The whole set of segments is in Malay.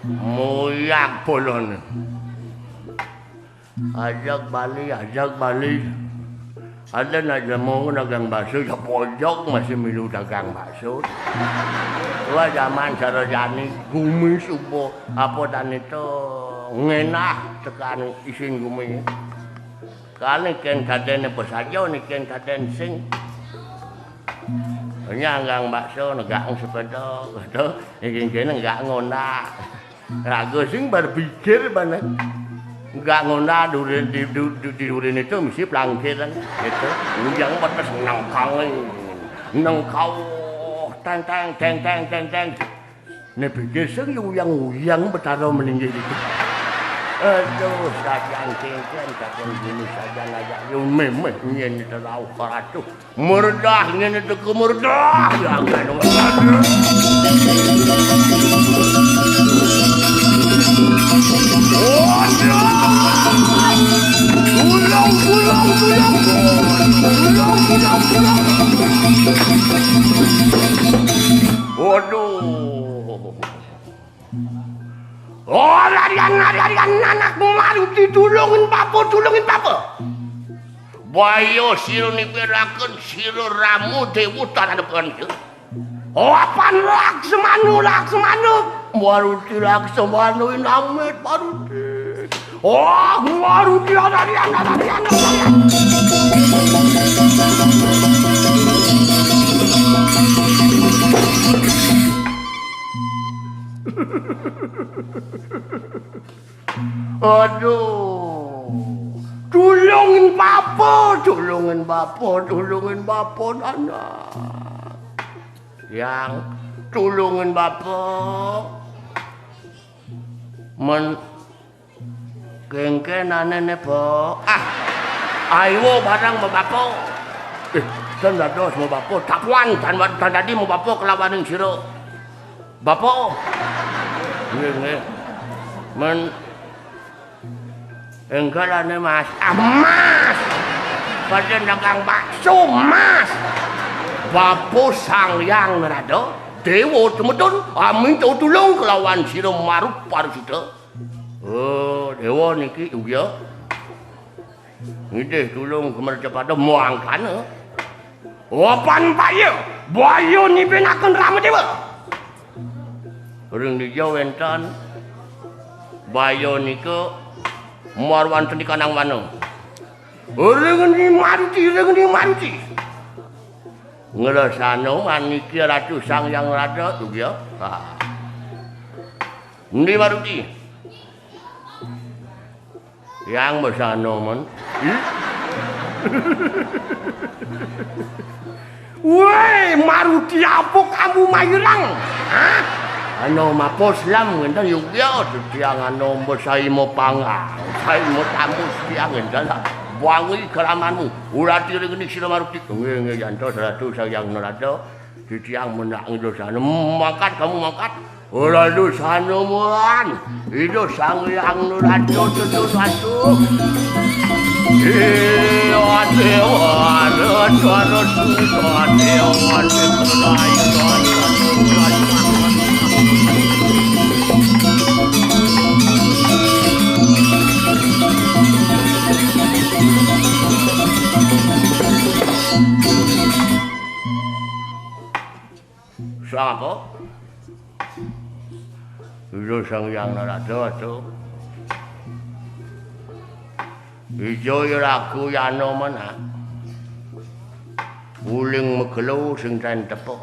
Moyak bolon. Ajak balik. Ada aja mau dagang bakso, ya pojok masih milu dagang bakso. Wah zaman sarojani gumi subuh apa dan itu ngenah tekan isin gumi. Kali ken kaden pesajo nih ken kaden sing. Nyanggang bakso negang sepeda, gitu. Iki enggak ngondak. Rago sing berpikir banget. Enggak ngonda durin itu mesti pelangkiran gitu. Yang batas nangkau teng. Nih pikir sing uyang betaro meninggi itu. Aduh, sajang cengken kakek gini saja ngajak yung memeh nyen itu lau karatu. Murdah nyen itu kemurdah. Jangan Waduh. Oh, larian anakmu Maruti tulungin papa. Bayo siro nipirakeun siro ramu dewutan depan ieu. Oh, apaan Laksmanu. Maruti Laksmanu Inamet Maruti. Oh, Maruti larian. Aduh. Tulungin bapak anak. Yang tulungin bapak men kengkenane ne po. Ayo barang mau bapak. Dan dados mau bapak tapuan dan tadi mau bapak kelawaning sira. Bapak. Nggih. Men enggalane Mas. Mas. Pada dagang bakso Mas. Bapak sangyang rada dewa temedun minta tulung kelawan sira Marut Parusita. Oh, dewa niki ya. Ngidih tulung kemercepada muangkana. Wapan bayo, bayo nipenaken rama dewa. Urang dijauh enten bayo niku marwan di kanang mana. Urang ni Maruti. Ngerasano maniki Ratu Sangyang Rada tuh ya. Ndi Maruti. Yang bersano men. Woi, Maruti apa kamu mayurang? Hah? Ano maposlam ngenda yugya tiang ano mesai mo panga sai mo tamus tiang ngenda wangi keramanmu ulah tiri geni sira maruti nge yanto saratu sayang nerado di tiang menak dosane mangkat kamu mangkat ora dosane muan itu sang yang nerado tutu satu dewa terus dewa sang apa? Itu sang yang narada itu. Ijo iraku yano mana. Uling megelo sing den tepuk.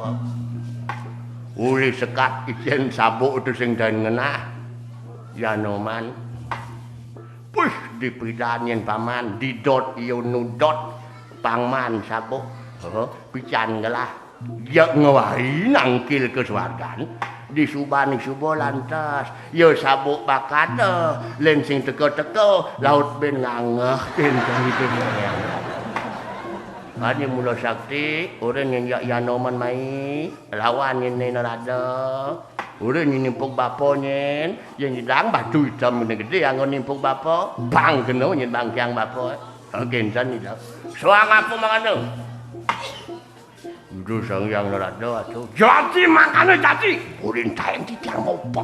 Uli sekat ijen sabuk itu sing den ngenah. Yanoman. Push dipidanyen paman didot iyo nudot pangman sabuk. Pican gelah. Ya ngewahi nangkil kesuargan di subani subo lantas ya sabuk bakada len sing teko-teko laut ben ngangeh tentang itu sayang ani mula sakti urang yang yanoman mai lawan ini narada urang yang nimpuk baponyen yang sedang batu hitam gede yang nimpuk bapo bang kena nyen bang yang bapo gensan itu soang apa mangane itu sang yang nerada atuh. Jadi makanya jadi. Ulin taeng di tiang mopok.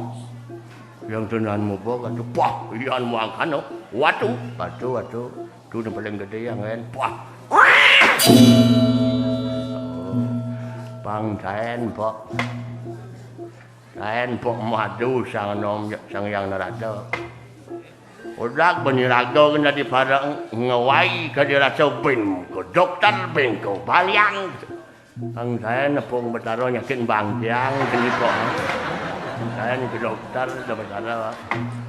Yang tenan mopok atuh. Pah, iyan mangkano. Watu. Itu yang paling gede yang lain. Pah. Pang taen pok. Taen pok madu sang yang nerada. Udah peniraga kena di parang ngawai ke dirasa ben. Ke dokter ben. Ke baliang. Ang saya nepung betaro nyakin bangkiang gini kok. Saya nih ke dokter udah betaro.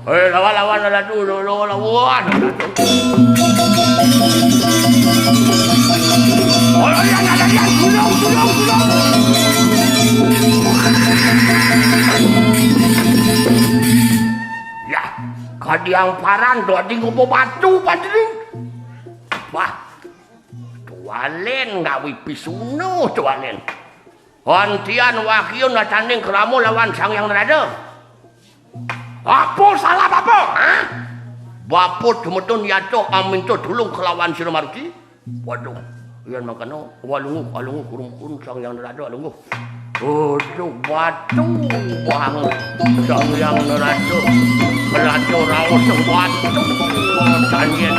Hei lawan ada dulu lawan. Oh ya ada dia gulung. Ya, kadiang paran doa di ngopo batu padring. Wah. Walen gawi pisuno tuanen. Hontian wahyun natanding keramu lawan sang yang nerada. Apa salah apa? Hah? Baput gemetun yato amin to tulung kelawan sira maruti. Waduh, yen makano walungu kurung sang yang nerada alungu. Waduh, batu bang sang yang nerada. Kelado raos batu tanyen.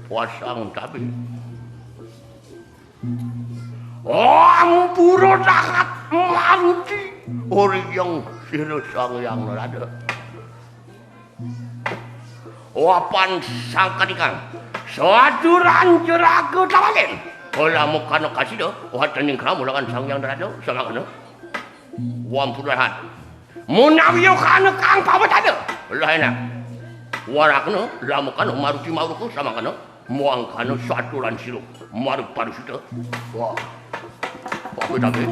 Pasang tapi ampura sangat maruti orang sira sang yang nerada. Wapan sang kadikang saduran jeraku tawalen. Ola mukano kasido, wataning kamu lakan sang yang nerada sama kana. Wampurahan. Munawiyo kana kang pawatade. Lah enak. Warakno lamukano maruti maruku sama kana. Muang kana saduran silu. Maruk parusita. Wah. Apa tapi?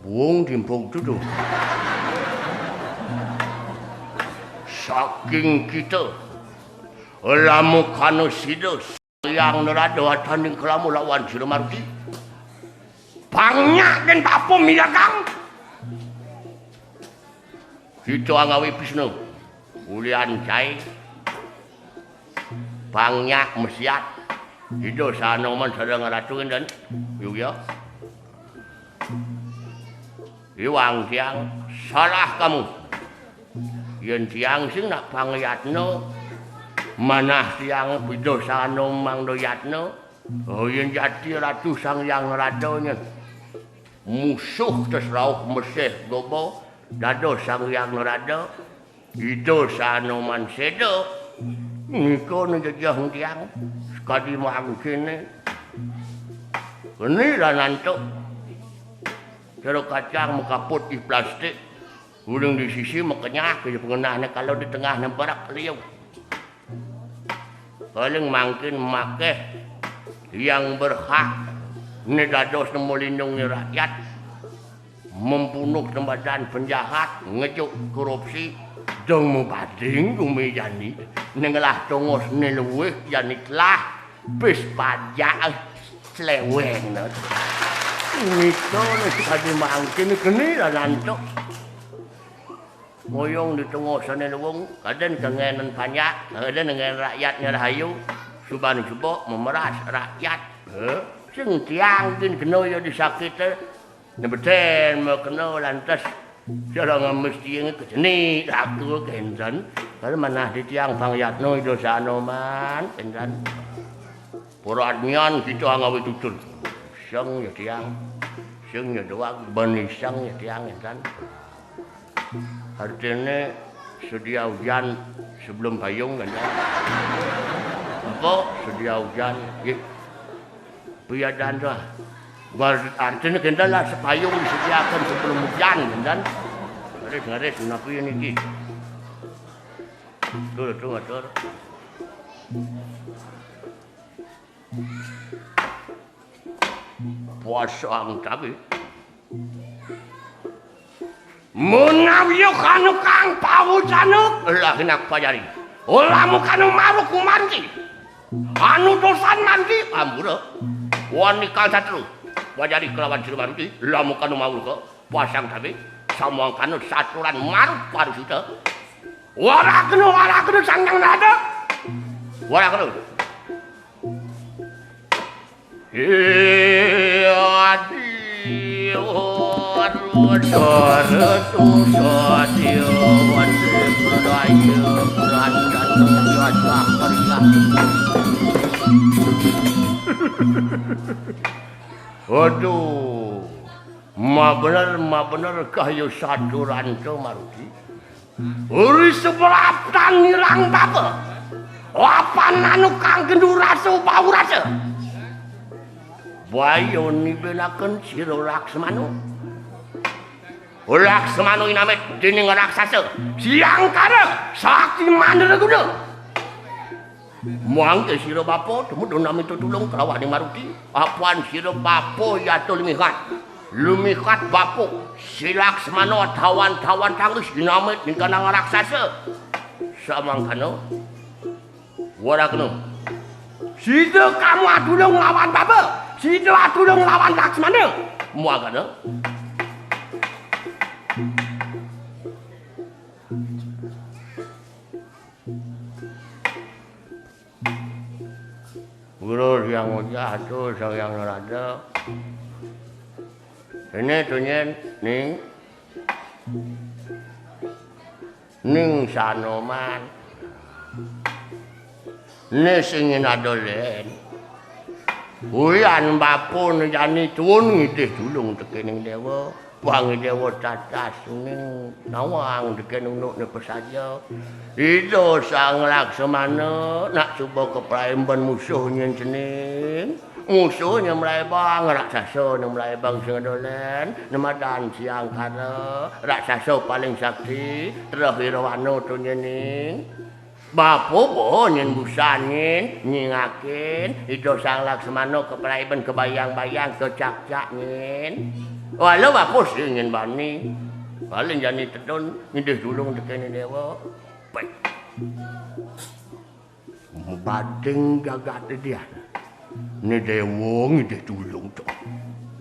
Buang timpuk duduk. Saking kita lamu kanu sido yang nerada ataning kelamu lawan sira maruti. Banyak den papo milagang. Kita angawi pisno. Ulian cai. Banyak mesiat. Itu sanoman sadang racun dan yuk. Iwang tiang salah kamu. Yen tiang sing nak pangyatno manah tiang bidosano mangdoyatno. Oh yen jati ratu sang yang radonya. musuh tes rauh mesih gobo dado sang yang rada itu sanoman sedo niko ngejajah tiang sekali mangkene ini rananto Jero kacang mekaput di plastik uling di sisi mekenyah ke pengenahnya kalau di tengah nemperak liu paling mungkin make yang berhak ini dados melindungi rakyat membunuh tembadan penjahat ngejuk korupsi dong mubading kumijani nengelah tongos neluwih yani telah bis pajak seleweng nito sekali mangkin keni nanto ngoyong di tengah sana luwung kadang kengenan banyak kadang dengan rakyatnya rahayu suban subo memeras rakyat sing tiang din kena yo disakit nebeten mau kena lantas cara mesti kejeni ratu kendan kalau mana di tiang pangyatno dosano man kendan puradnian gitu angawi tutur sang ya tiang sing ya doang benisang ya tiang kan artinya sedia hujan sebelum payung kan apa sedia hujan ya piadaan tu artinya kita lah sepayung disediakan sebelum hujan kan ngaris kenapa ini tu ngatur puasang tapi menawiyuk anu kang pawucanuk lah hinak pajari olamu kanu maruk kumanti anu dosan mandi amura wani kang satru pajari kelawan silumanti lamu kanu mawur kok puasang tapi samuang kanu saturan maruk parisuta wala kenu sangang nada wala kenu Waduh, ma bener kayu saturan tu Maruti. Uri sebelatan nirang bapa. Lapan anu kang gendu rasa bau rasa. Bayo nibenaken sira Laksmana. Laksmana inamet dening raksasa siang karep sakti mandraguna. Muang ke sira bapa temudun nami tutulung kelawan Maruti. Apuan sira bapa yato lumikat bapa si Laksmana tawan-tawan tangis dinamet ning kanang raksasa. Samangkana wala kena. Sida kamu atulung lawan bapa. Sida atulung lawan Laksmana. Muang kana. Guru yang jatuh sayang rada. Ini tunyen ning sanoman. Nih singin adolen. Uyan bapun jani tuun ngitih tulung tekening dewa. Wangi dewa tatas ning nawang tekening nukne pesaja. Itu sang Laksmana nak cuba kepraimban musuhnya cening. Musuhnya mulai bang raksasa yang mulai bang sengadolen nemadan siang kara raksasa paling sakti terakhir wano tu nyening bapo boh nyen busanin nyingakin itu sang Laksmana kepraiban kebayang-bayang kecak-cak nyen walau bapo sih nyen bani paling jani tedon ngidih dulung dekeni dewa baik bading gagat dia ni dewa ngidih dulung tu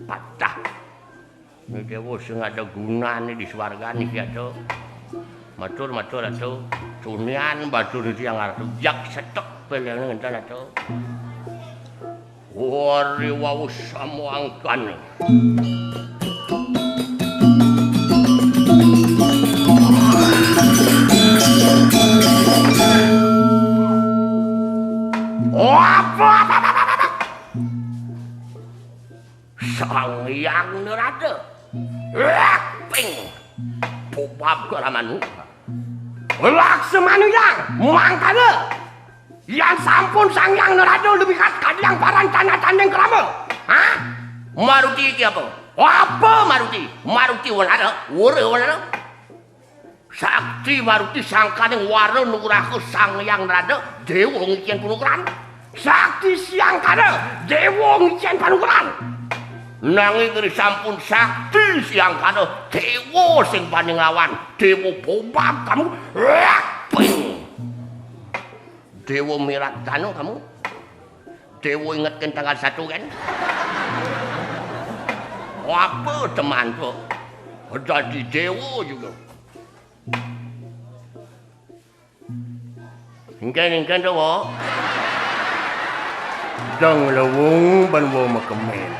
patah ni dewa sing ada guna ni di swarga ni ya tu matur atu cunian batur itu yang arep jak setok peleng ngentan atu wari wau samuangkan Sang yang nerada. Ping. Bobab ke ramanu. Laksamanu yang mangkana. Yang sampun sang yang nerada lebih kat yang paran tanda-tandang kerama. Hah? Maruti iki apa? Apa Maruti? Maruti wanara, wanara. Sakti Maruti sangkane warna nuraku sang yang nerada dewa ngician penukaran. Sakti siangkana dewa ngician penukaran. Nanging kene sampun sakti siangkana dewa sing paning lawan. Dewa Bobab kamu. Dewa Mirat Dano kamu. Dewa ingetkan tanggal 1 kan? Apa teman tuh? Jadi dewa juga. Ingkan tuh wo. Dang lewung ban wo makemen.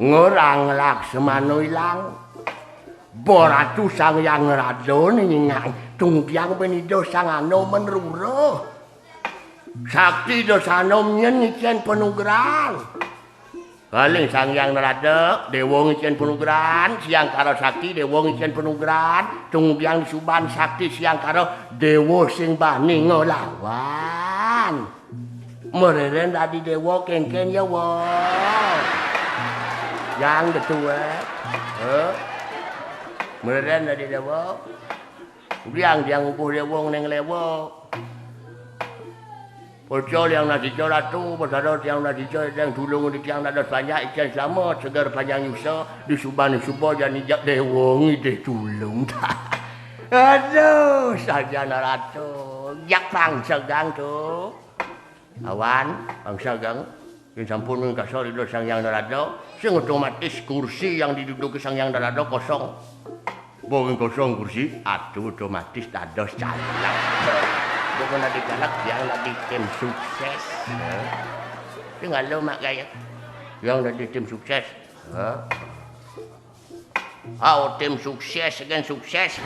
Ngorang Laksamana ilang. Boratu sang yang rado ningang tunggyang penido sang ano menruruh. Sakti dosano nyen ngician penugeran. Kaling sang yang rado dewa ngician penugeran siang karo sakti dewa ngician penugeran tunggyang suban sakti siang karo dewa sing bani ngolawan. Mereren tadi dewa kengken ya wo. Yang ketua. Meren tadi dewa. Biang yang upuh dewa neng lewa. Pocol yang nasi coratu, pasado yang nasi cor yang tulung di tiang nada banyak ikan selamat segar panjang yusa di suban subo jadi jak dewa ngide tulung ta. Aduh, saja naratu, jak pang segang tu. Awan, pang segang. Yang sampun kasar itu sang yang narado, sing otomatis kursi yang diduduki sang yang narado kosong. Bukan kosong kursi, aduh otomatis dados caleg. Bukan ada galak yang ada tim sukses. Tinggal lo mak gaya. Yang ada tim sukses. Tim sukses dengan sukses.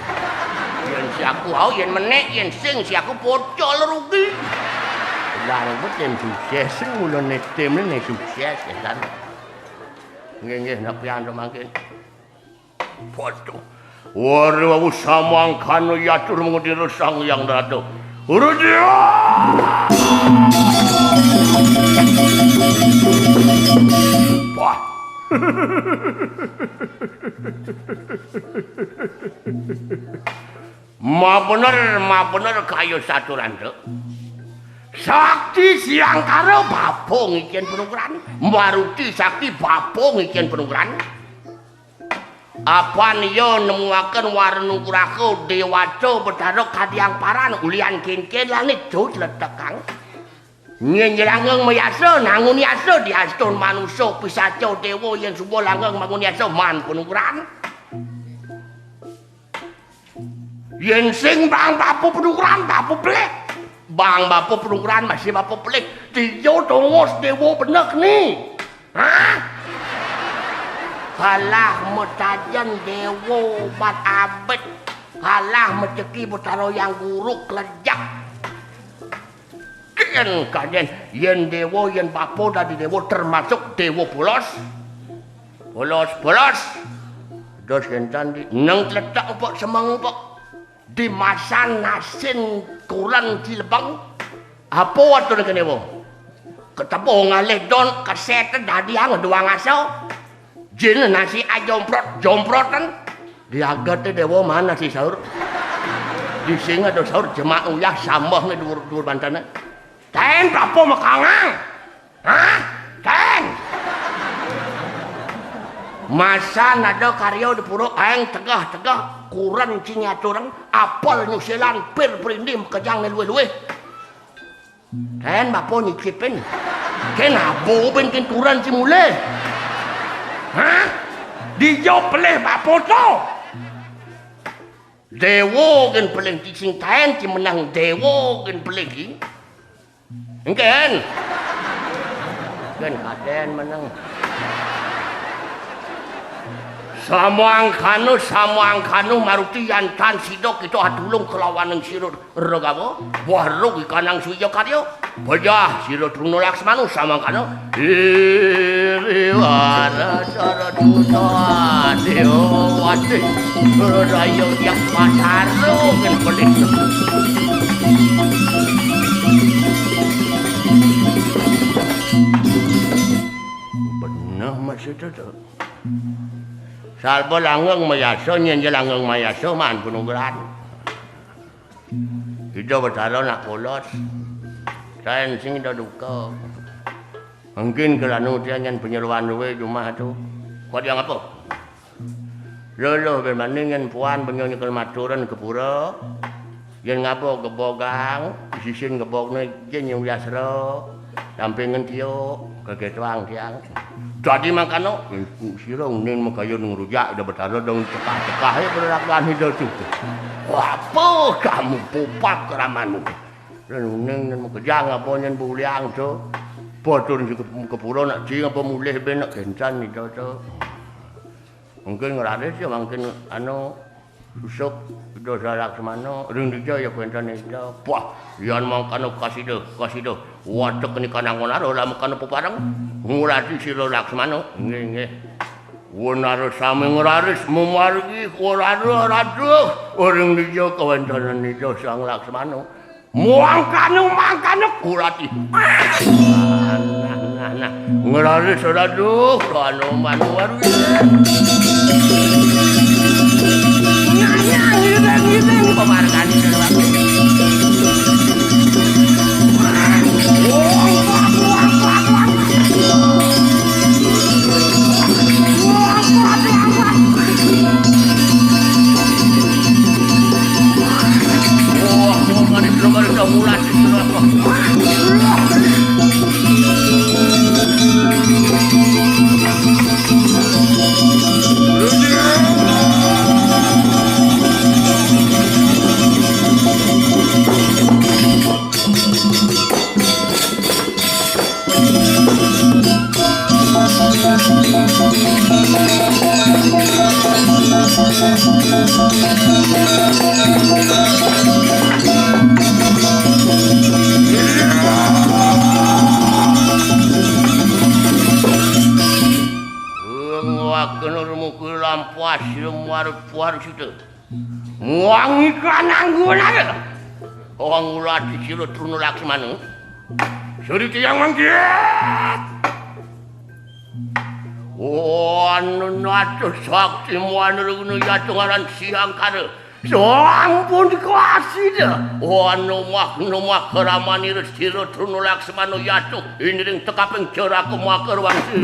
Yang si aku yang menek, yang sing si aku pocol rugi. Larang buat tim sukses, mulai nih tim ini sukses ya kan. Nggih nak pian mangke. Foto. Waru aku samangkan yatur mengudir sang yang rado. Urudia. Wah. Ma bener kayu satu rando. Sakti siang karo babong ikan penukaran. Maruti sakti babong ikan penukaran. Apa niyo nemuaken warna kuraku dewaco berdarok kadiang paran ulian kinkin langit jauh letekang. Nyenjelangeng mayasa nangun yasa diaston manusia pisaco dewa yang subuh langgeng mangun yasa man penukaran. Yen sing bang bapu penukaran bapu pelek. Bang bapu penukaran masih bapu pelek. Tiyo tongos dewa benek nih. Hah? Halah metajan dewa bat abet. Halah meceki betaro yang guruk lejak. Kien kaden yen dewa yen bapo dari dewa termasuk dewa bolos. Bolos. Dos kentan di nang letak upok semang upok. Di masa nasin kurang di lebang. Apa waktu ni dewa? Ketemu ngalih don keset dadi ang dua ngaso. Jin nasi jomprotan diagat dewa mana si sahur di sing ada sahur jemak uyah sambah ni dur bantana ten berapa makangang hah ten masa nada karyo di puro aeng tegah kurang cinya turang apel nyusilan pir perindim kejang luwe-luwe ten bapo nyicipin kenapa benkin kurang cimule. Hah? Dijawab pelih bapo to. Dewa gen pelih sing taen ki menang dewa gen pelih ki. Engken. Gen kaden menang. Samuangkanu maruti yantan sidok itu adulung kelawan sira regawa warug ikanang suya karya bajah sira Truna Laksmana samangkana iriwara cara duta dewati rayo yang pasaro kan pelik bener masih itu salba langgeng mayasa nyen langgeng mayasa man pununggeran. Hidup bertalo nak polos. Saya sing dah duka. Mungkin kerana dia nyen penyeruan duwe rumah tu. Kau dia apa? Lolo berbanding nyen puan penyonya kelmaturan ke pura. Yen ngapo kebogang, sisin kebogna jen yang biasra. Dampingan tio kegetuang tiang. Jadi makanya, ku sira unin makaya ngerujak udah bertanda dong cekah-cekah ya berlakuan hidup itu. Apa kamu pupak keramanmu? Dan unin dan makejang apa yang buliang tu. Potong ke pura nak cing apa mulih benak kencan itu tu. Mungkin ngerada sih mungkin susuk dosa Laksmana ring dia ya kencan itu. Wah, yan mangkano kasih dah. Waduh ni kanang onar ora mekano peparang ngurati sira Laksmana nggih wonar sami nguraris memargi ora orang dia kawancanan itu sang Laksmana mangkano ngurati nah nguraris ora duh kanu manuar ngideng pemargani puar situ. Wangi kananggunan. Orang ngulati sira Truna Laksmana. Suri tiyang mangkit. Natu sakti muanurunu yatungaran siang kare. Sampun dikasih dah. Nomah keramani sira Truna Laksmana yatung. Ini ring tekaping jeraku makar wangsi.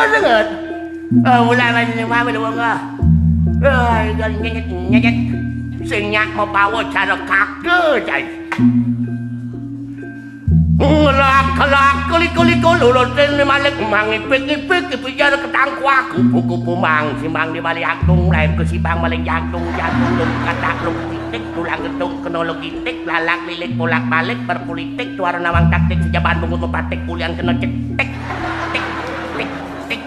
banget. Mulai banyak mama lu enggak. Nyet sing nyak mau bawa cara kakek cai. Ngelak-kelak kuli-kuli lulutin malik mangipik-ipik pijar ketang kuaku kupu mang simbang di balik aktung lain ke sibang maling jantung lung katak lung titik tulang gedung kenologitik lalak lilik bolak balik berpolitik tuara nawang taktik sejaban bungut mepatik kulian kena cetek tik tik tik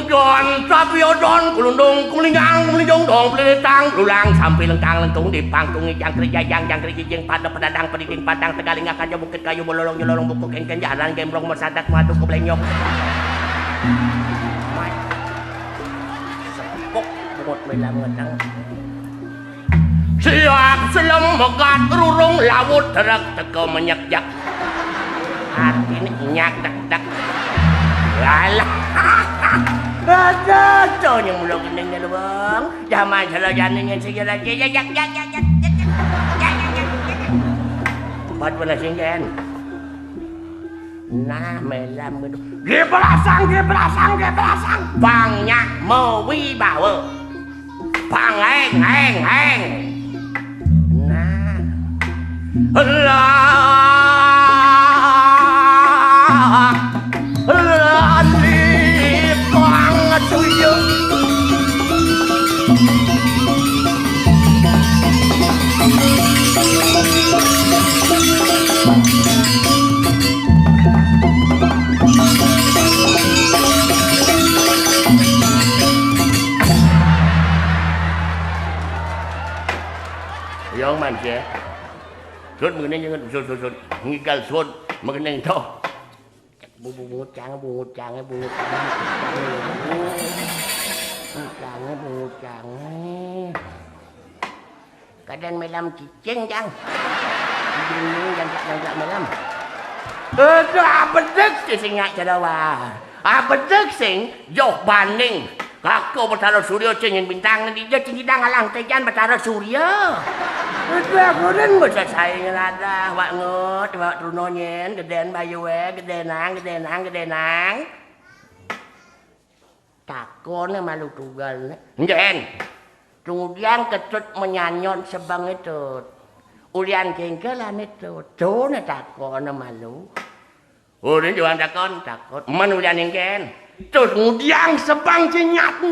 Don tapi don kulundung kulingang kulinjong dong pelitang lulang sampai lengkang lentung di pangtung jangkrik jangkrik jeng pada pedadang pediding padang tegaling akan jauh bukit kayu bololong nyolong buku kengken jalan gembrong mersadak madu keblenyok sepok bungut melang ngedang siap selam megat rurung lawut terak teko menyekjak hati ini nyak dak dak alah ada cowok yang mulai geningnya lu bang zaman selajanin yang segala jak buat pula singgen nah melam gitu gebelasang bangnya mewibawa bang heng nah Yang manja, sud mengenai jangan sud ngigal sud mengenai tu. Bungut cang. Kadang melam cicing cang. Yang melam. Apa dek sing nyak cadawa? Apa dek sing jauh banding? Kakak Batara Surya cengin bintang nanti dia tinggi dangalang tejan Batara Surya. Itu aku dan bisa saing ada wak ngut wak trunonyen geden bayu gede nang. Takone malu tugal njen. Kemudian ketut menyanyon sebang itu. Ulian kengkelan itu. Cone takone malu. Ulian juang takon. Manulian engken. Terus kemudian sebang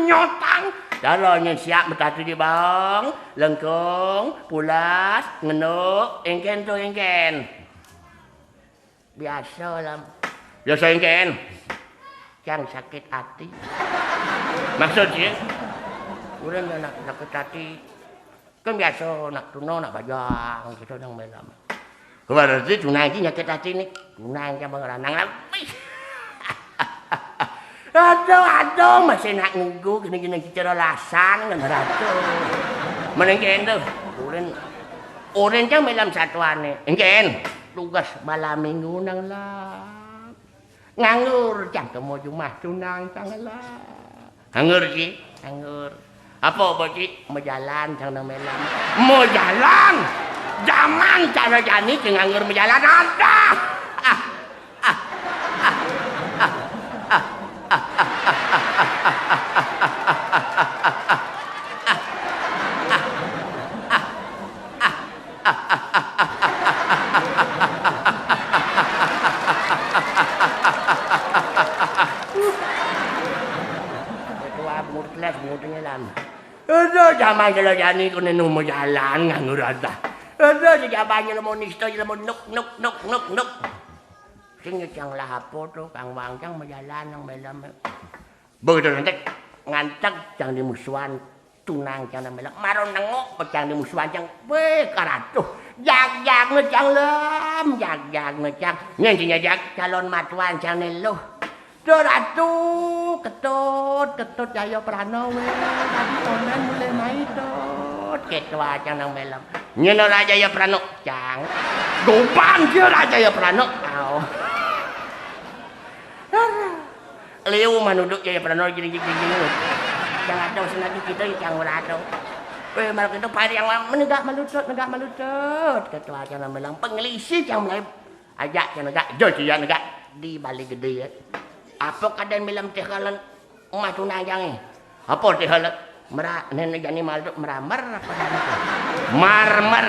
nyotang. Dalanya siap bertatu di bang, lengkung, pulas, ngenuk, engken. Biasa engken. Yang sakit hati. Maksudnya, udah nak sakit hati. Kan biasa nak tuno, nak bajang, gitu nang melam. Berarti tunang ini sakit hati nih. Tunang sama orang lebih. Aduh, masih nak nunggu gini cara lasang dan ratu. Menengken tu, ulen cang melam satuan ni. Engken, tugas malam minggu nang lah. Nganggur cang temu jumah tunang cang lah. Nganggur ci, nganggur. Apa ci? Mau jalan cang nang melam. Mau jalan? Zaman cara jani cang nganggur mau jalan ada. Zaman jelajani ko nenu mo jalan nganggur ada. Ada jabannya mo nisto mo nuk. Sing cang lahapo to kang wangcang mo jalan nang melam. Begitu nanti ngantek cang di musuhan tunang cang nang melam. Maron nengok cang di musuhan cang we karatuh. Jag ngecang lem, jag ngecang. Nyen sing jag calon matuan cang neluh. Ratu ketut Jaya Pranowo tadi onan mulai main tut ketua cang nang melam nyen ora Jaya Pranowo cang gopan dia ora Jaya Pranowo au liu manuduk Jaya Pranowo gini cang ada senadi kita cang ora ada Malah kita pari yang menegak melutut. Ketua jangan bilang pengelisi yang mulai ajak yang negak, jauh yang negak di balik gede. Apa keadaan bilang tehalan rumah tunang yang ini? Apa tehalan? Nenek jani malu meramar apa namanya? Marmer.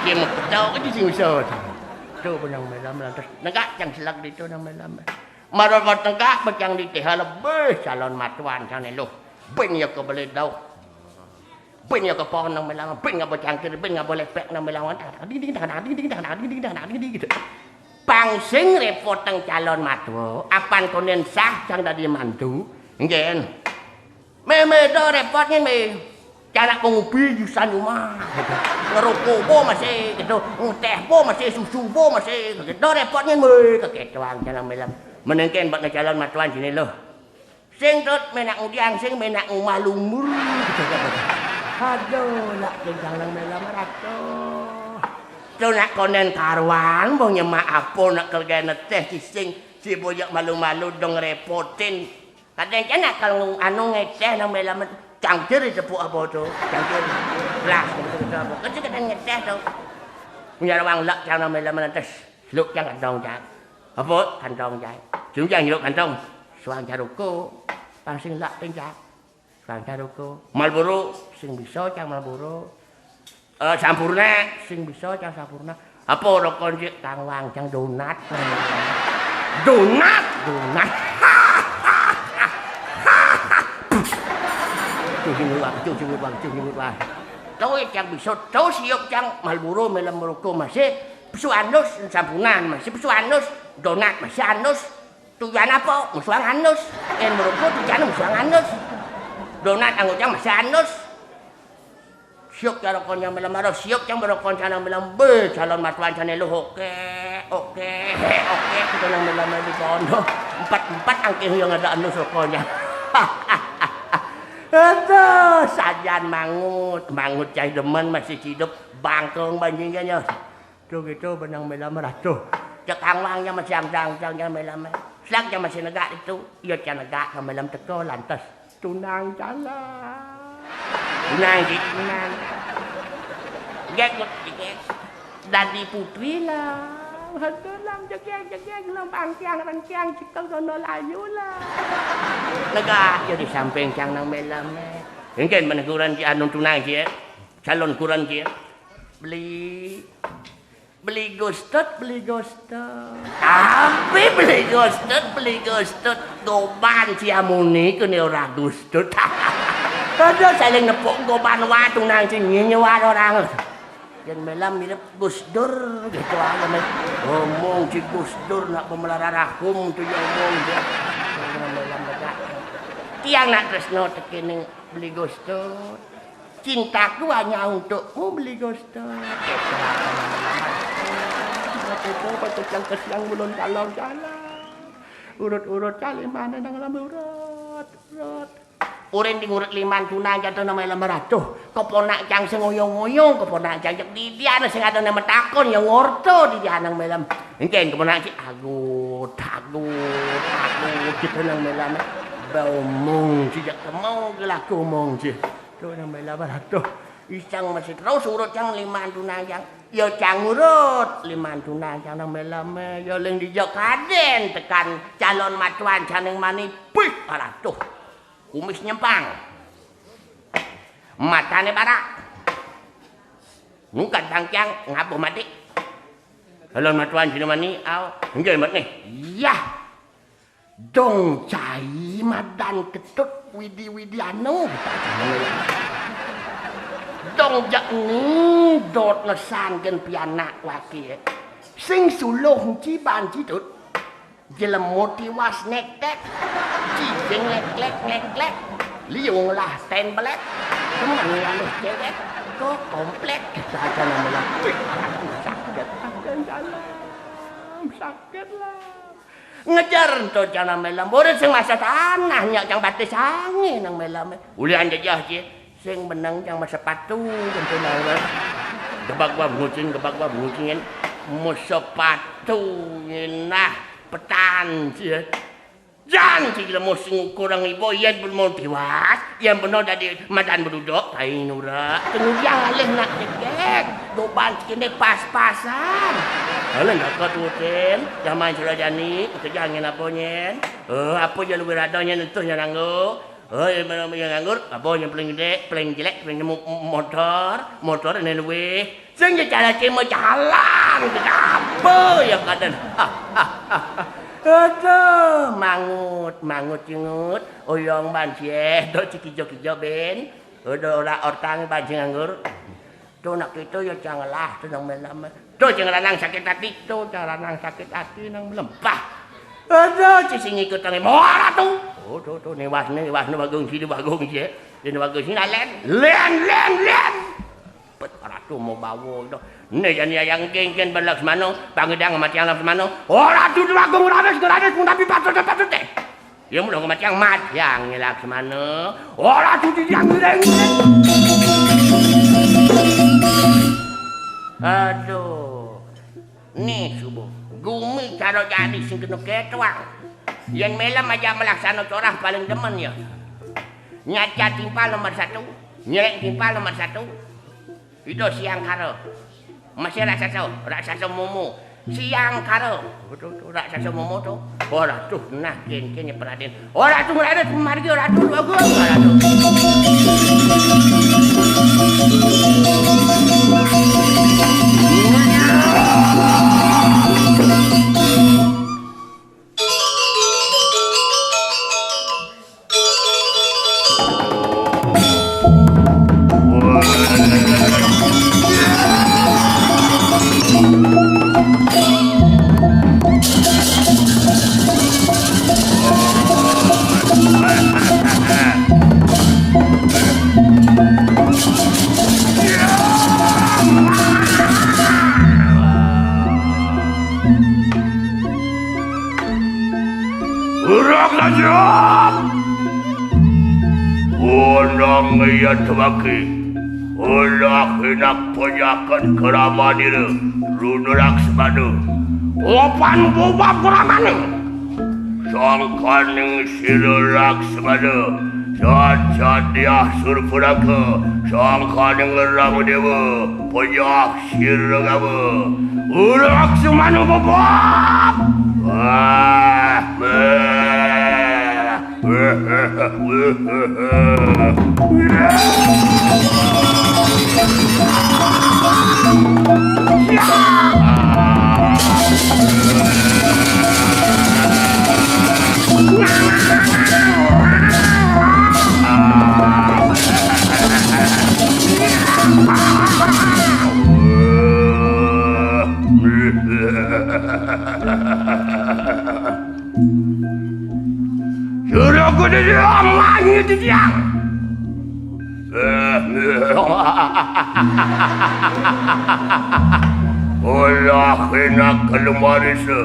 Kim tahu ke sing iso. Tu benang melam lantas negak yang selak di tu nang melam. Marot negak becang di teh lebih calon matuan sana lu. Ben ya ke boleh dau. Ben ya ke pohon nang melam, ben enggak becang kiri, ben enggak boleh pek nang melam. Ding gitu. Pangsing repot teng calon matu, apan konen sah cang dadi mantu. Ngen. Do repotnya me. Cara pengupi jusan rumah. Ngerokok po masih gitu. Teh po masih, susu po masih. Do repotnya me keketuang jalan melam. Menengken bak calon matuan sini loh. Sing tot menak udiang, sing menak umalumur. Aduh, nak jalan melam rato. Tu nak konen karuan, mau nyemak apa nak kerjaan teh sing si boyak malu-malu dong repotin. Kadang-kadang nak kalau anu ngeteh nang melam cangkir sepuk apa tu, cangkir gelas gitu apa. Kadang ngeteh tu. Punya orang lak cang nang melam nanti luk cang kantong cang. Apa kantong cang? Chúng cang luk kantong. Suang caruko, pangsing lak cang. Suang caruko. Marlboro sing bisa cang Marlboro. Sampurna sing bisa cang sampurna. Apa rokon cik Kang Wang cang donat. Donat. Cuk wang. Tau cang bisa tau siok cang Marlboro melam meroko masih pesu anus sampunan masih pesu anus donat masih anus. Tujuan apa? Musuang anus. Meroko tujuan musuang anus. Donat anggo cang masih anus. Siok cara kon yang melam marah, siok yang berokon sana melam be calon matuan sana lu oke kita yang melam di kono empat angke yang ada anus rokonya. Aduh sajan mangut cai demen masih hidup bangkong banjingnya. Tuh gitu benang melam marah tuh. Cek angwangnya masih angdang yang melam. Slag yang masih negak itu, iya can negak yang melam teko lantas tunang jalan. Tunang. Gek. Dadi putri lah. Hatulang jegek lang pangkiang cikal sono layu lah. Lega ya di samping cang nang melam. Mungkin meneguran ci anu tunang ci. Calon kuran ci. Beli gostot. Tapi beli gostot. Goban si amuni kene ora gostot. Kada saling nepuk goban watung nang sing nyewa orang. Yang melam mirip Gus Dur gitu aja men. Ngomong si Gus Dur nak pemelararahum tu ya omong dia. Melam dekat. Tiang nak tresno tekene beli gostot. Cintaku hanya untukmu beli gostot. Itu yang kesiang belum jalan. Urut kali mana nang lambe urut. Urin di ngurut liman tunang jatuh nama lemah ratuh. Keponak cang sing ngoyong-ngoyong, keponak cang cek di dia ada sing ada nama takon yang ngorto di dia nang melam. Engken keponak cik agut kita nang melam. Bau mong sejak kemau gelaku mong cik. Tu nang melam ratuh. Isang masih terus urut cang liman tunang cang. Yo cang urut liman tunang cang nang melam. Yo leng dijok kaden tekan calon matuan caneng mani pih ratuh. Kumis nyempang, matane barak, nukan tangkyang ngapuh mati. Kalau matuan sini mani, enggak mat nih. Yah, dong cai madan ketut widi anu. Dong jak ni dot ngesan gen pianak wakil. Sing suluh ciban cidut. Jelemut tiwas nektek, cicing ngeklek, liung lah ten belek, teman lalu cewek, kok komplek, saja namanya, aku sakit lah, ngejar tuh jangan melam, boleh sing masa tanahnya, yang batis angin yang melam, ulian jajah sih, sing benang yang masa patu, tentu nama, gebak gua ngucing, mau sepatu, nah. petan sih. Jan si lemo sing kurang ibu yen belum tiwas, yen benar dari madan berduduk, tain ura. Kemudian alih nak cekek, doban kini pas-pasan. Alih nak kau tutin, zaman sudah jani, kerja angin apa nyen? Apa yang lebih radanya nentu yang anggur? Yang anggur, apa yang paling gede, paling jelek, paling motor ini lebih. Sehingga cara cuma jalan, apa yang kadang? Aduh, mangut cingut, oyong bancie, do cikijo ben, do ora ortang bancie nganggur. Do nak itu ya janganlah, do nang melam. Do jangan lanang sakit hati, do jangan lanang sakit hati nang melempah. Aduh, cicing ikut tangi ora tuh. Oh, do newas bagung sini. Ini bagung sini len. Pet ora tuh mau bawa do. Nih yang kengken Laksmana, pangedang matiang Laksmana. Ora tuh agung rades tapi patut teh. Ya mudah matiang matiang Laksmana. Ora tuh yang ngireng. Aduh. Nih subuh. Gumi cara jadi sing kena ketwang. Yang melam aja melaksana orang paling demen ya. Nyaca timpal nomor 1, nyerek timpal nomor 1. Itu siang karo. Masih raksasa momo. Siang karo. Raksasa momo tuh. Ora tuh nah kene peraden. Ora tuh ada margi ora tuh bagus. Ora tuh. Iya tebaki, ulah hinak penyakan keramanira, Runa Laksmana. Opan bubab keramane, sangkaning sira Laksmana, cacat dia surpuraka, sangkaning Ramadewa, penyak sira gawa, ulah Laksmana bubab. Sudah aku diamani itu siang. Olah kena kelemari se.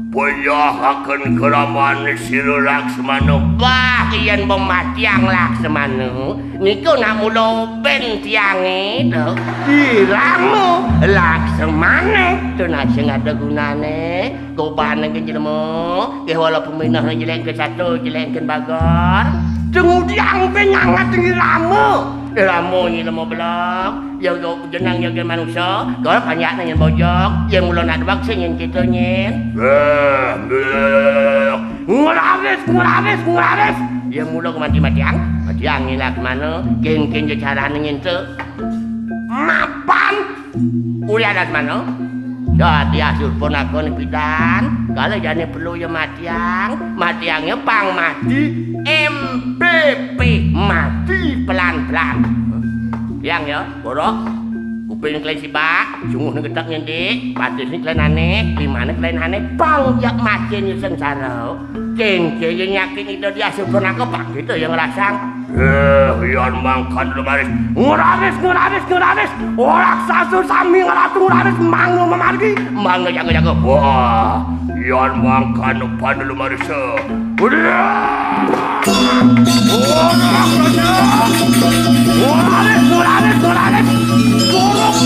Penyahakan keraman sira Laksmana. Bah iyan pematiang Laksmana. Niku nak mula ben tiange to. Iramu Laksmana to nak sing ada gunane. Koban ke jelema, ke walaupun minah jelek ke satu, jelek ke bagar. Kemudian penyangat iramu. Iramu ni lemo belak. Yang jenang yang manusia, kalau banyak yang bojok, yang mula nak vaksin yang kita nyen. Nguraris. Yang mula ke mati-matiang ni Laksmana, ken cara nyen tu. Mapan. Uliah Laksmana. Jadi asur pun aku ni pidan. Kalau jadi perlu ya matiangnya pang mati. MPP mati pelan-pelan. Yang ya, borok. Upin kalian sibak, sungguh ni ketak nyedik. Patis ni kalian aneh, dimana kalian aneh. Pang jak mati ni sengsara. Cengke yang yakin itu dia asur pun aku pang gitu yang rasang. Yan mangkan lumaris. Nguraris. Orang sasur sami ngeratu nguraris mangno memargi. Mangno jaga-jaga. Wah, yan mangkan lupan lumaris. Udah. Nguraris. Buruk.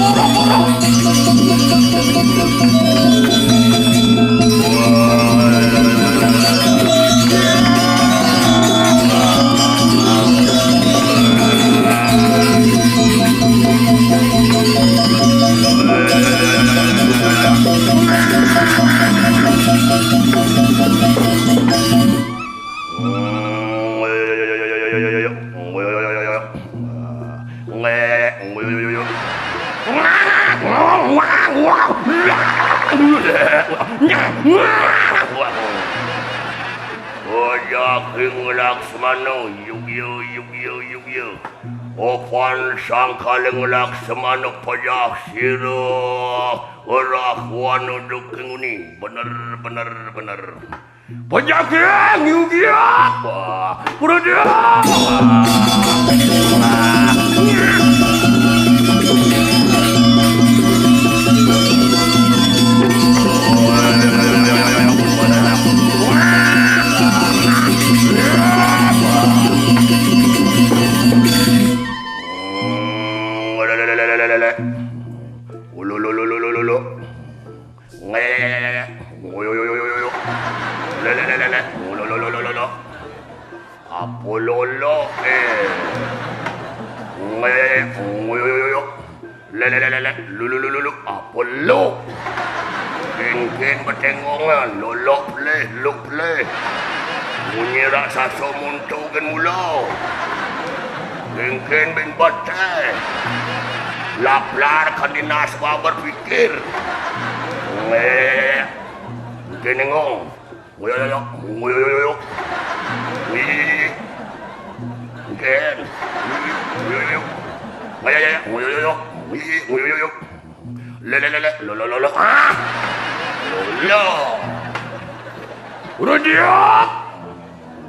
King Laksmana yugyo Opan sangkaling Laksmana pajak siro Rakwana duking uni bener pajak yang yugyo Puraja Apollo Ken bertengongan lolok pleh bunyi raksasa muntukan mulau Ken ben batai laplar kandinas berpikir Ken ngong Ken udah dia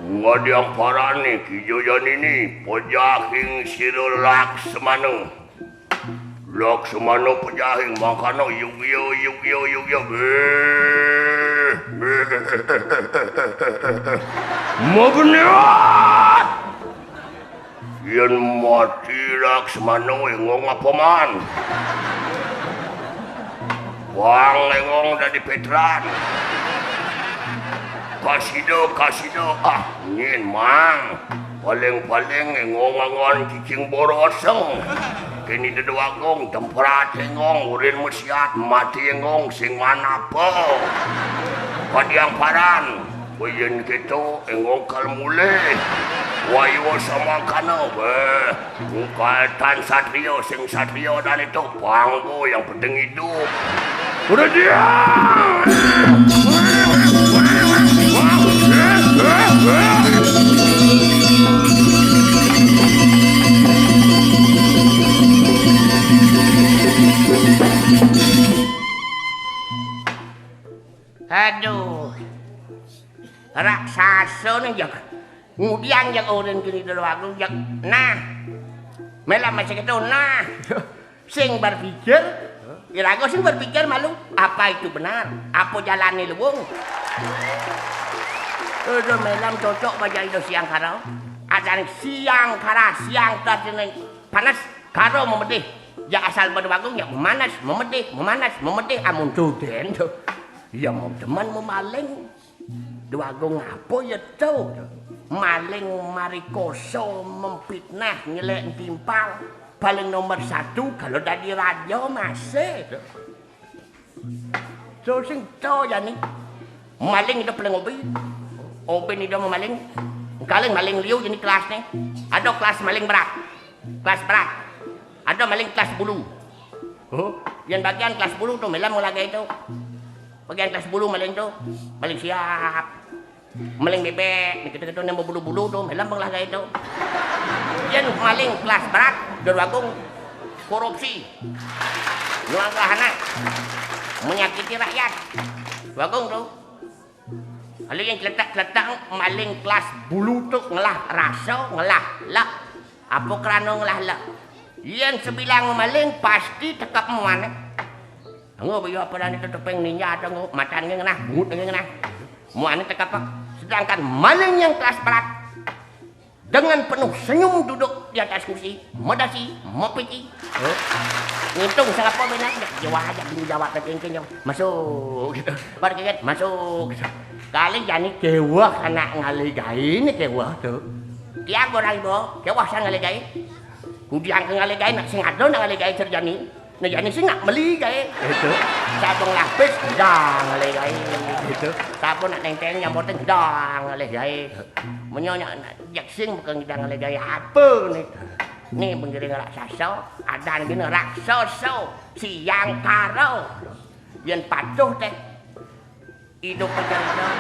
ngadiang parani kijoyan ini pejahing siro Laksmana pejahing makana yugyo mau bener yen mati Laksmana ngong apa man wang ngong dari Petran kasido nyin mang paling ngong cicing boroseng kini dedewagong temperat ngong urin musiat mati ngong sing mana po padiang paran wayen gitu ngong kalmule wayo sama kano tan satrio sing satrio dan itu panggo yang penting hidup udah dia aduh raksasa nih jak kemudian jak orang kini dulu aku jak nah melam masih gitu nah sing berpikir kira-kira sing berpikir malu apa itu benar apa jalani luwung udah melam cocok baca itu siang karo acan siang tadi panas karo memedih jak asal berbagung ya memedih amun duden ya mau teman memaling Duagung apa ya tuh maling marikoso memfitnah nyelek timpang paling nomor 1 kalau dari raja masih so sing to ya nih maling itu paling obi itu memaling kalian maling liu jadi kelas nih ada kelas maling berat ada maling kelas bulu yang bagian kelas bulu tuh melam lagi itu bagian kelas bulu maling tuh paling siap maling bebek gitu nembok bulu-bulu tuh melam lagi itu yang maling kelas berat Duagung korupsi nyuangkah anak menyakiti rakyat Duagung tuh kalau yang keletak maling kelas bulu tuh ngelah rasa ngelah lah apa kerana ngelah lah yang sebilang maling pasti tekap mana nggak biar apa dan itu tepeng ninja atau matanya ngenah bungut ngenah muan tekap sedangkan maling yang kelas berat dengan penuh senyum duduk di atas kursi medasi mopiti ngitung sangat apa benar jawa aja bingung jawab tapi masuk gitu pada kaget masuk gitu. Kali jadi kewah anak ngaligai ini kewah tuh tiap orang itu kewah sang ngaligai kudiang ngaligai nak sing ado ngaligai terjani Nah jadi sih nggak beli kayak gitu. Sabun lapis gedang le kayak gitu. Sabun nak neng-neng yang boteng gedang le kayak. Menyonya jak sing bukan gedang le kayak apa nih. Nih pengiring raksasa, adan gini raksasa, siang karo. Yen patuh teh hidup perjalanan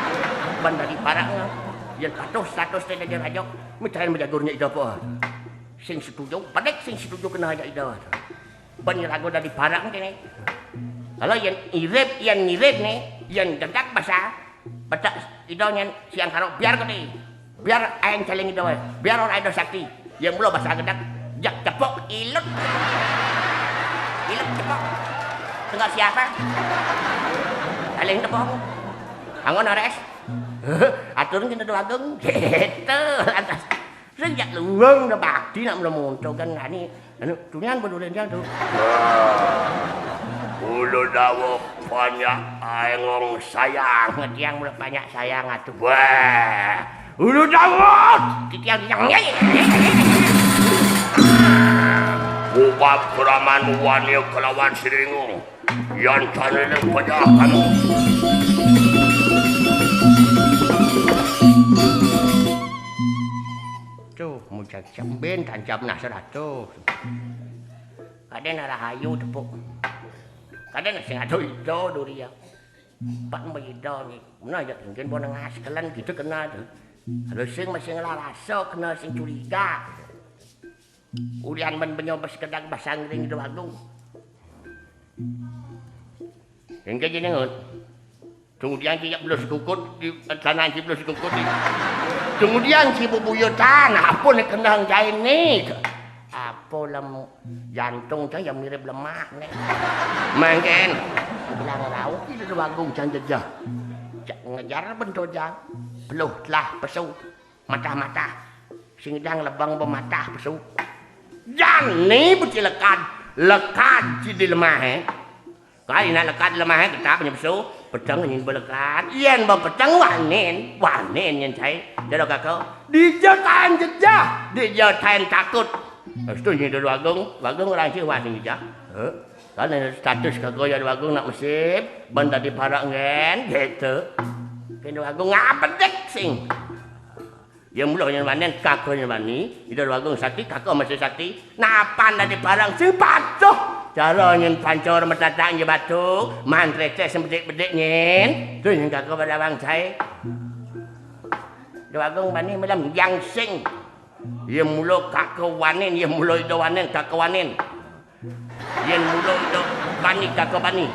bandar di parangnya. Yen patuh status teh jadi raja, mitrain menjagurnya itu apa? Sing setuju, padek sing setuju kena aja itu. Penirago dari parang ini. Kalau yang ngirit nih, yang dedak basah, betak itu yang siang karo biar gede, biar aing celing itu, biar orang itu sakti. Yang belum basah gedak. Jak cepok ilut cepok tengah siapa saling tepok angon ores aturun kita doa agung gitu lantas sejak luang udah bakti nak muncul kan ngani anu tunian bedulen jang tuh ulu dawo banyak aengong sayang ngetiang mulai banyak sayang atuh wah ulu dawo titiang Ubab keraman wani kelawan siringung yang canilin pajak kamu. Tuh, muncak cembin tancap nasrah tuh. Kadang ada hayu tepuk. Kadang sing ado ido duria. Pak mbak ido ni. Mana aja mungkin bonang askelan gitu kena tuh. Kalau sing masih ngelarasa kena sing curiga. Ulian menyoba sekedar basang ring itu agung. Hingga jadi ngut. Kemudian dia belum sekukut di tanah si belum sekukut di. Kemudian si bubuyutan apa nih kendang jain nih. Apa lem jantung saya yang mirip lemah nih. Mungkin bilang rauk itu agung jangan jejah. Ngejar bentuk jah. Beluh telah pesu mata-mata. Singdang lebang bermata pesu. Jani putih lekat di lemah kali nak lekat lemah kita punya besu pedang yang berlekat ian bang pedang wanen yang saya jadi kakak dijatain jejah dijatain takut itu yang dulu agung orang sih wasin jejah karena status kakak yang agung nak mesip benda di parak ngen gitu kena agung ngapa dek sing yang mula yang manen kakak yang mani itu agung sakti kakak masih sakti napan dari barang sing patuh cara yang pancor metatak je batu mantre teh sembedik-bedik nyen tu yang kakak pada bang saya itu agung mani malam yang sing yang mula kakak wanen yang mula itu wanen kakak wanen yang mula itu bani kakak bani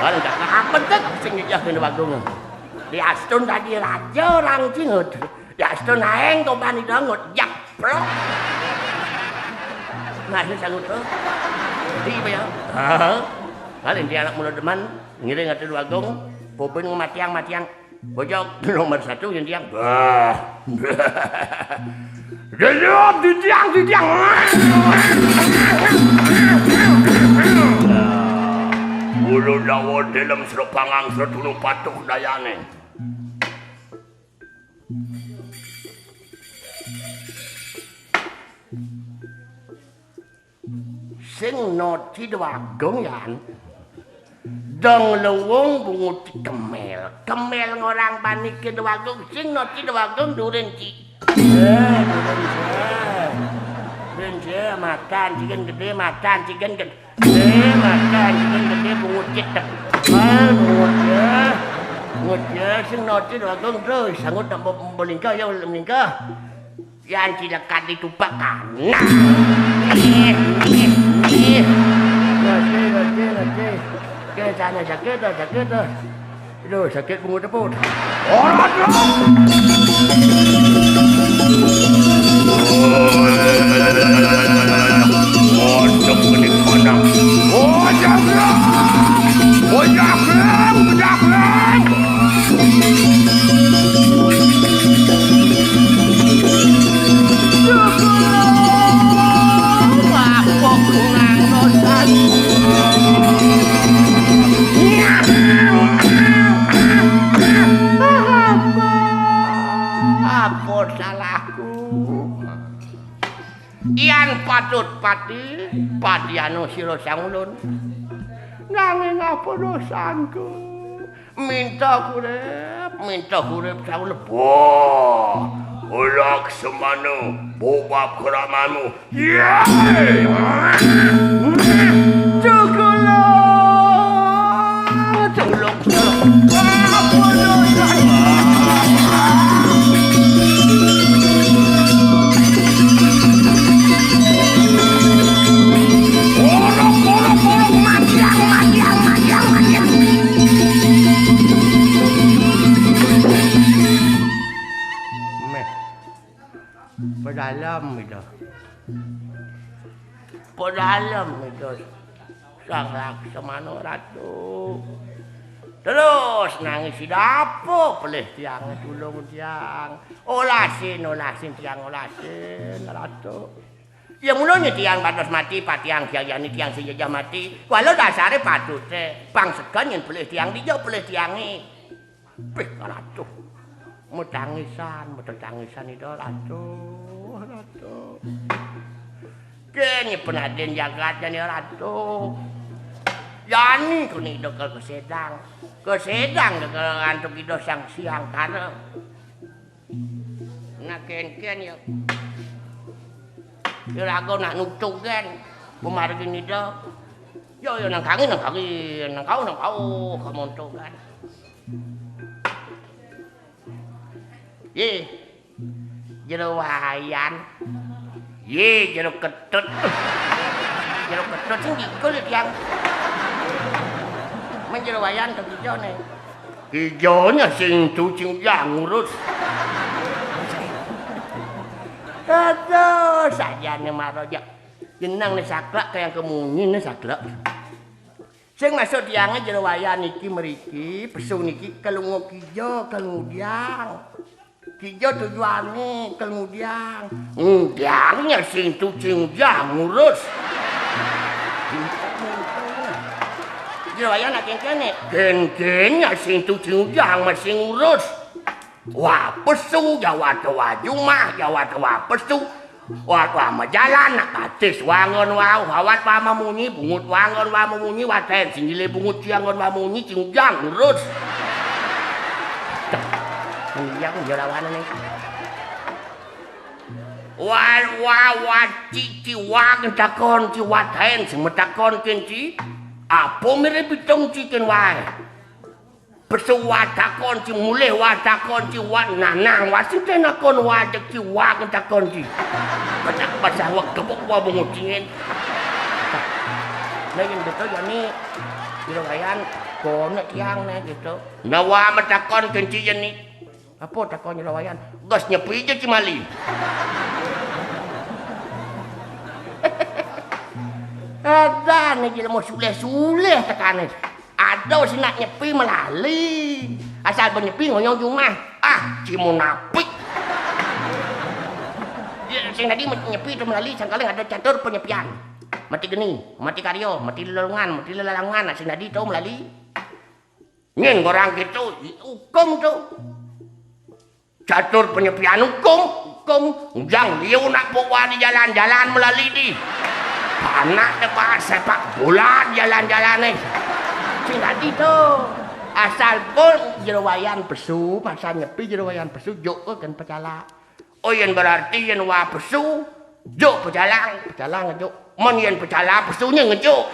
kalau kakak apa dek sing jah kena agung di astun tadi raja orang cingut di astun naeng kau bani dangut jak plok nah ini sangut tuh di ya kali dia anak muda deman ngiring ngatu agung popin matiang bojok nomor 1 yang tiang gelap di tiang bulu dawon dalam seropangang sertulu patuh dayane. Sing noti dwagong yan. Dong lewong bungut kemel ngorang panikin dwagong sing noti dwagong duren ci. Duren ci makan cigen gede makan cigen gede. Makan cigen gede bungut cetek. Bungut ya sing noti dwagong terus sangut nak bolingkah ya bolingkah. Yang cilekat ditupakan. Nah. Sakit sana sakit dah. Aduh sakit bungut apa? Hormat lah. Mantap ni mana? Ojak. Apa salahku? patian patut pati anu sira sangulun. Nanging apa dosanku? Minta kurip sangulun. Wah, Laksmana, bobab keramamu. Yeay! Tolong. Apa dosanku? Pedalam itu sang Laksmana ratu terus nangis si dapo pelih tiang tulung tiang olasin tiang olasin ratu ya mulanya tiang patos mati patiang jayani tiang sejajah mati walau dasare patut bang segan yang pelih tiang dijauh pelih tiangi pih ratu mau tangisan itu ratu kini penaden jagat dan ratu yani kuni do ke sedang ke antuk itu sang siang karena nak ken ya rago nak nutuk kan pemargin itu yo nang kau kamu tuh kan ye jero wayan ye jero ketut sing dikulit yang menjero wayan ke hijau nih hijaunya sing cucing yang ngurus aduh saja nih maroja jenang nih saklak kayak kemunyin nih saklak sing masuk tiangnya jero wayan niki meriki pesung niki kelungok hijau kemudian hijau tujuannya kemudian diangnya sing cucing yang ngurus Jawaya nak kene gen-gennya sing tucing ujang masih ngurus. Wah pesu Jawa tua jumah Jawa tua pesu. Wah jalan nak katis wangon wau hawat wa mamunyi bungut wangon wa mamunyi waten singgile bungut ciangon wa mamunyi cing ujang ngurus. Yang jalawan nih. Wah cici wang takon ci waten sing metakon kenci. Apa mirip pitong cikin wae. Bersuat takon ci mulih wa takon ci wa nanang wasin tenakon wajek ci wa takon ci. Baca bahasa wak kebok wa bungutingin. Nah yang betul ya nih dirayan konek tiang nih gitu. Nah wa metakon kenci nih. Apa takon dirayan? Gas nyepi aja ci mali. Ada nih mau suleh tekanan. Ada sih nak nyepi melali. Asal penyepi ngoyong cuma. Ci munafik. Ya, sing tadi nyepi itu melali sangkali ada catur penyepian. Mati geni, mati karyo, mati lelungan, sing tadi itu melali. Nyen orang gitu, hukum tuh. Catur penyepian hukum. Ujang liu nak bawa di jalan-jalan melali di. Anak depan sepak bola jalan-jalan nih. Sing tadi tuh asal pun jerowayan pesu, pasal nyepi jerowayan pesu juk kan pecala. Oh yang berarti yang wa pesu juk pecala ngejuk. Mon yang pecala pesunya ngejuk.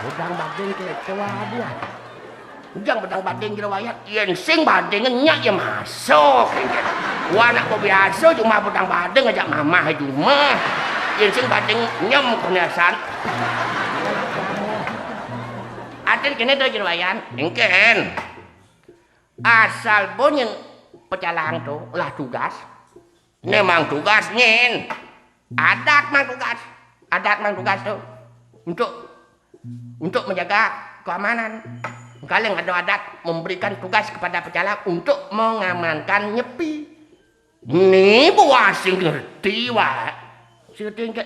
Udang bading ke tua dia. Ujang bedang bading jerowayan yang sing bading nyak ya masuk. Wah nak biasa cuma pedang badeng ngajak mamah cuma yang sing badeng nyem kenasan aden kene tuh jerwayan engken asal bonyen pecalang tuh lah tugas memang tugas nyen adat mang tugas tuh untuk menjaga keamanan kalian ada adat memberikan tugas kepada pecalang untuk mengamankan nyepi. Nih buah sing ngerti wae. Sing ngerti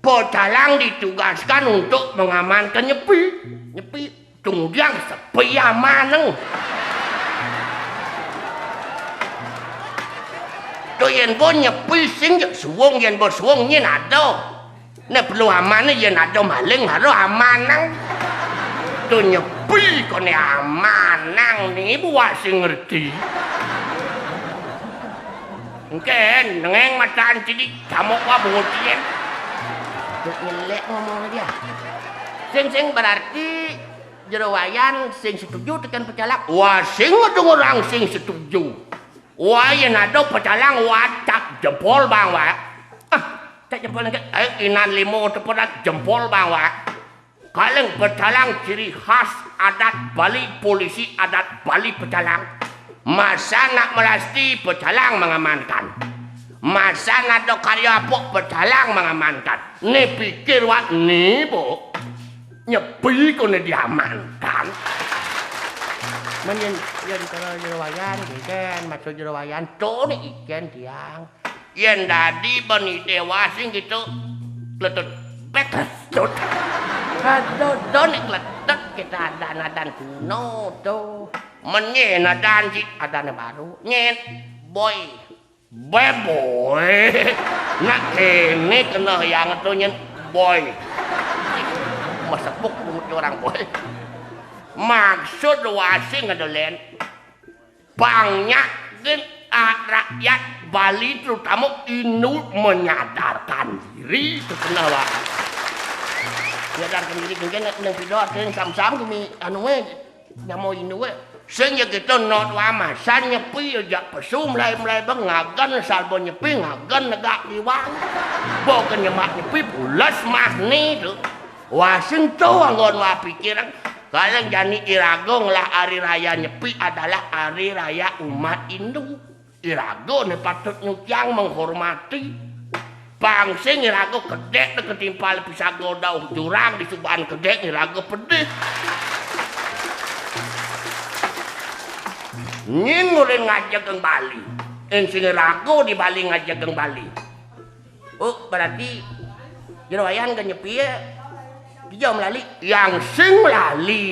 pecalang ditugaskan untuk mengamankan nyepi tunggang sepi amaneng. To yen bo nyepi sing suwung yen bo suwung yen ado. Nek perlu amane yen ado maling haro amanang. To nyepi kone amanang ni buat sing ngerti. Mungkin nengeng mataan cilik camuk wa bungutien. Duk nyelek ngomong dia. Sing berarti jerawayan sing setuju tekan pecalang. Wah sing ngedung orang sing setuju. Wah yen ada pecalang watak jempol bang wa. Tak jempol lagi. Inan limo tepat jempol bang wa. Kaleng pecalang ciri khas adat Bali polisi adat Bali pecalang. Masa nak melasti pecalang mengamankan. Masa nak do karya apok pecalang mengamankan. Ni pikir wak ni bo. Nyepi ko na diamankan. Man yan kalau jerawayan ikan masuk jerawayan to ni ikan tiang. Yan dadi bani dewasing gitu kletot beketut. Aduh donik kletot kita adan kuno tuh. Menyen adan si adan baru. Nyen boy. Boy. Nak kene kena yang itu nyen boy. Masepuk orang boy. Maksud wasing adalah banyak rakyat Bali terutama Inuit menyadarkan diri itu kenapa? Menyadarkan diri mungkin yang tidak ada sam-sam kami anu nyamo Inuit. Sehingga kita not lama san nyepi aja pesum mulai bengagan salbo nyepi ngagan negak diwang. Bukan nyemak nyepi pulas mah ni tu. Wasing tu anggon wa pikiran kalau jani Irago lah hari raya nyepi adalah hari raya umat Hindu. Irago ni patut nyukyang menghormati. Pangsing Irago kedek ketimpal pisah godau jurang di subaan kedek Irago pedih. Nying ngurin ngajak ke Bali. Sing Irago di Bali ngajak ke Bali. Oh berarti jerawayan ke nyepi ya. Dia melalui yang sing melalui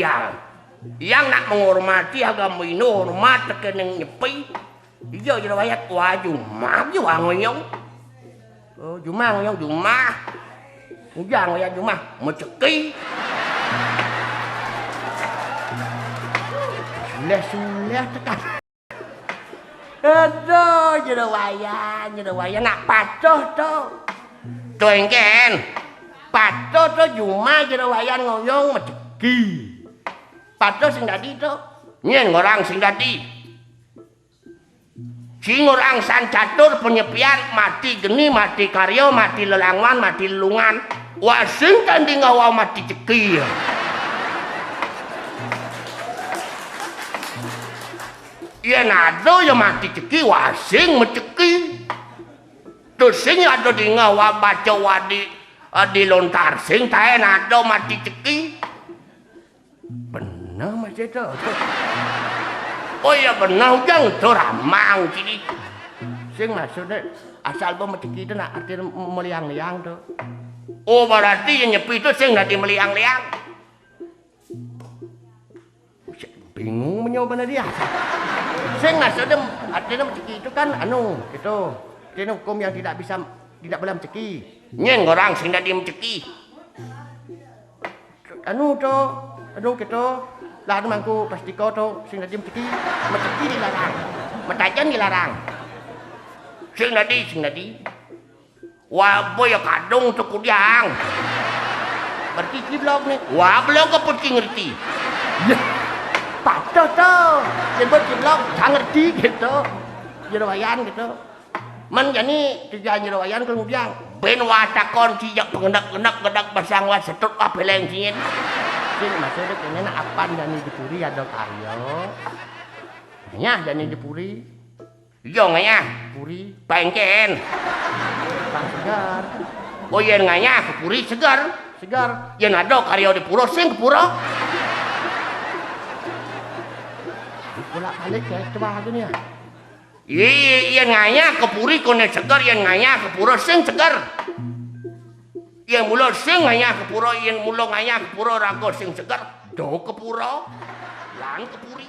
yang nak menghormati agama ini hormat tekeneng nyepi dia jerawayan wah jumah juga ngoyong oh jumah ngoyong jumah ujang ngoyong jumah menceki sudah tekan aduh jerawayan nak patuh tuh engken Pato to cuma jerawayan ngoyong maceki. Pato sing dadi to. Nyen orang sing dadi. Sing orang san catur penyepian mati geni, mati karyo, mati lelangwan, mati lelungan. Wah sing tandi ngawa mati ceki. Iya nado ya mati ceki, wah sing maceki. Terus sing ada di ngawa baca wadi. Dilontar sing tae nado mati ceki. Benar mas itu. Oh iya benar ujang itu ramang sini. Sing maksudnya asal bo mati ceki itu nak arti meliang-liang tuh. Oh berarti yang nyepi itu sing nanti meliang-liang. Bingung menyoba dia. Sing maksudnya artinya mati ceki itu kan anu itu. Ini hukum yang tidak boleh menceki. Nyen orang sing dadi menceki. Anu kita lah mangku pastiko to sing dadi menceki dilarang. Metajan dilarang. Sing dadi. Wah boy kadung tu kudiang. Berarti blog ni. Wah blog apa ki ngerti. Ya. Patah to. Yen blog tak ngerti gitu. Jerawayan gitu. Man jani tiga jerawayan kemudian ben watakon sijak pengendak basang wat setut apeleng singin. Sing maksudnya kene nak apan jani dipuri ada karyo. Nyah jani dipuri. Yo nganya puri pengken. Bang segar. Oh yen nganya kepuri segar. Yen ada karyo dipuro sing kepuro. Bolak-balik ya coba gini ya. Iya nganya kepuri kone segar yang nganya kepuro sing segar. Yang mulo sing nganya kepuro yang mulo nganya kepuro rago sing segar. Do kepuro lan kepuri.